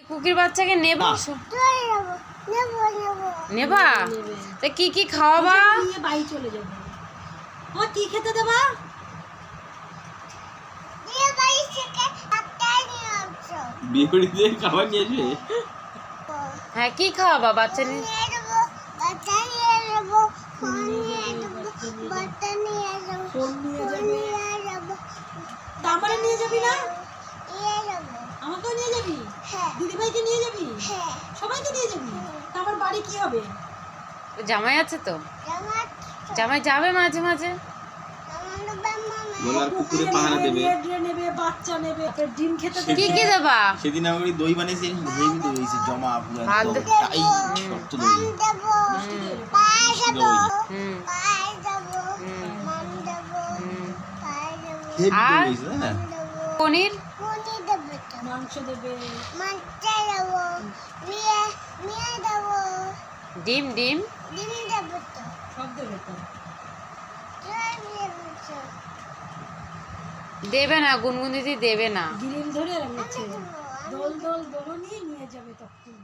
কুকির বাচ্চাকে নেব না। নেবা তা কি কি খাওয়াবা? নিয়ে বাড়ি চলে যাবো। ও কি খেতে দেবা? বিয়ে বাড়িতে খাবার নিয়ে আসবে? হ্যাঁ কি খাওয়াবা বাচ্চা নিয়ে? ফোন নিয়ে যাবে। দামারে নিয়ে যাবি না? আমাকেও নিয়ে যাবি? দিদিভাইকে নিয়ে যাবি? সবাইকে নিয়ে যাবি? তা আমার বাড়ি কি হবে? জামাই আছে তো, জামাই যাবে মাঝে মাঝে। বলো আর কুকুরে পাহারা দেবে। নেবে, বাচ্চা নেবে, তারপর ডিম খেতে কি কি দেবা? সেদিন আমাকে দই বানিয়েছে, হেভি দই হয়েছে, জমা পুরো ভাত একদম দেবে? টাই শক্ত দই। দই হুম হেভি দই আর? হয়েছে, তাই না? পনির, মাংস দেবে। ডিম ডিম সব দেবে তো। দেবে না, গুনগুন দিদি দেবে না। গিরিল ধরে নিচ্ছে, দোল দোল দোলনি নিয়ে যাবে তখন।